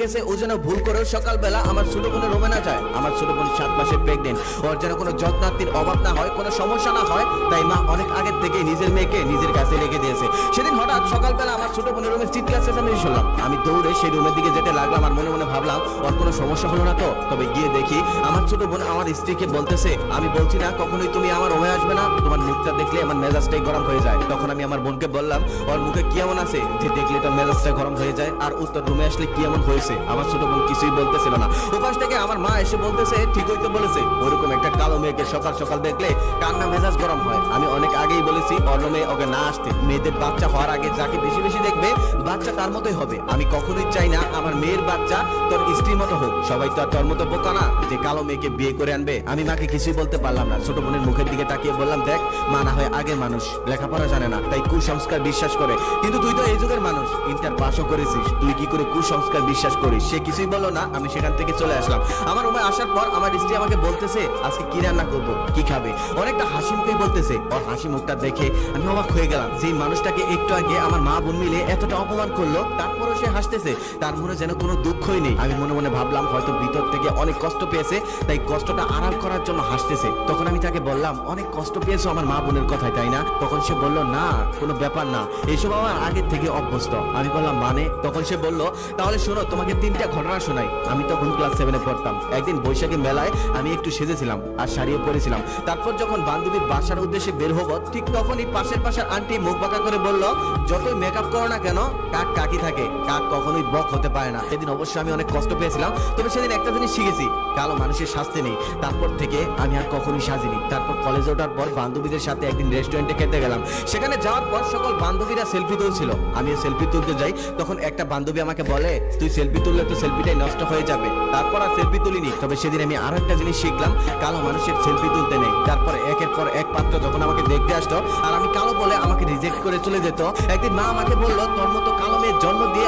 গেছে ও যেন ভুল করে সকালবেলা আমার ছোট বোনের রুমে না যায়। আমার ছোট বোন 7 মাসের প্রেগনেন্ট, ওর যেন কোনো যত্নার্থীর অভাব না হয়, কোনো সমস্যা না হয়, তাই মা অনেক আগের থেকে নিজের মেয়েকে নিজের কাছে রেখে দিয়েছে। সেদিন হঠাৎ সকালবেলা আমার ছোট বোনের রুমে চিৎকার চেঁচামেচি শুনলাম। আমি দৌড়ে সেই রুমের দিকে যেতে লাগলাম আর মনে মনে ভাবলাম ওর কোনো সমস্যা হলো না তো। তবে গিয়ে দেখি আমার ছোট বোন আমার স্ত্রীকে বলতেছে, আমি বলছি না কখনোই তুমি আমার রুমে আসবে না, তোমার মুখটা দেখলে আমার মেজাজটাই গরম হয়ে যায়। তখন আমি আমার বোনকে বললাম ওর মুখে কি এমন আছে যে দেখলে তো মেজাজটা গরম হয়ে যায়, আর উত্তর রুমে আসলে কি এমন হয়েছে। আমার ছোট বোন কিছুই বলতেছিল না। ওপাশ থেকে আমার মা এসে বলতেছে ঠিকই তো বলেছে, ওরকম একটা কালো মেয়েকে সকাল সকাল দেখলে কান্না মেজাজ গরম হয়। আমি অনেক আগেই বলেছি অন্য মেয়ে ওকে না আসতে, মেয়েদের বাচ্চা হওয়ার আগে যাকে বেশি বেশি দেখবে বাচ্চা তার মতোই হবে। আমি কখনোই চাই না আমার মেয়ের বাচ্চা তোর স্ত্রীর মতো হোক। সবাই তো আর তোর মতো বোকা না যে কালো মেয়েকে বিয়ে করে আনবে। আমি মাকে কিছুই বলতে পারলাম না। ছোট বোনের মুখের দিকে তাকিয়ে বললাম, দেখ মা না হয় আগের মানুষ, লেখাপড়া জানে না, তাই কুসংস্কার বিশ্বাস করে, কিন্তু তুই তো এই যুগের মানুষ, ইন্টার পাসও করেছিস, তুই কি করে কুসংস্কার বিশ্বাস করিস? সে কিছুই বললো না। আমি সেখান থেকে চলে আসলাম। আমার রুমে আসার পর আমার স্ত্রী আমাকে বলতেছে আজকে কি রান্না করবো, কি খাবে, অনেকটা হাসি মুখে বলতেছে। ওর হাসি মুখটা দেখে আমি অবাক হয়ে গেলাম। যে মানুষটাকে একটু আগে আমার মা বোন মিলে এতটা অপমান করলো, তারপরও সে হাসতেছে, তার মনে যেন কোনো দুঃখই নেই। আমি মনে মনে ভাবলাম হয়তো ভিতর থেকে অনেক কষ্ট পেয়েছে, তাই কষ্টটা আড়াল করার জন্য হাসতেছে। তখন আমি তাকে বললাম, অনেক কষ্ট পেয়েছো আমার মা বোনের কথায়, তাই না? তখন সে বলল, না কোনো ব্যাপার না, এইসব আমার আগের থেকে অভ্যস্ত। আমি বললাম মানে? তখন সে বলল, তাহলে শোনো তোমাকে 3টা ঘটনা শোনাই। আমি তখন ক্লাস 7-এ পড়তাম। একদিন বৈশাখী মেলায় আমি একটু সেজেছিলাম আর শাড়িও পরেছিলাম। তারপর যখন বান্ধবীর বাসার উদ্দেশ্যে বের হবো, ঠিক তখনই পাশের বাসার আন্টি মুখ বাঁকা করে বলল, যতই মেকআপ করো না কেন কাক কাকি থাকে, কাক কখনোই বক হতে পারে না। সেদিন অবশ্যই আমি অনেক কষ্ট পেয়েছিলাম, তবে সেদিন একটা জিনিস শিখেছি, কালো মানুষের শাস্তি নেই। তারপর থেকে আমি আর কখনোই সাজিনি। তারপর কলেজে ওঠার পর বান্ধবীদের সাথে একদিন রেস্টুরেন্টে খেতে গেলাম। সেখানে যাওয়ার পর সকল বান্ধবীরা সেলফি তুলছিল, আমিও সেলফি তুলতে যাই। তখন একটা বান্ধবী আমাকে বলে, তুই সেলফি তুললে তো সেলফিটাই নষ্ট হয়ে যাবে। তারপর আর সেলফি তুলিনি। তবে সেদিন আমি আরো একটা জিনিস শিখলাম, কালো মানুষের সেলফি তুলতে নেই। তারপর একের পর এক পাত্র যখন আমাকে দেখতে আসতো আর আমি কালো বলে আমাকে রিজেক্ট করে চলে যেত, একদিন মা আমাকে বলল, তোর মতো কালো মেয়ের জন্ম দিয়ে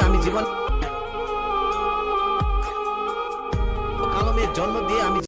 আমি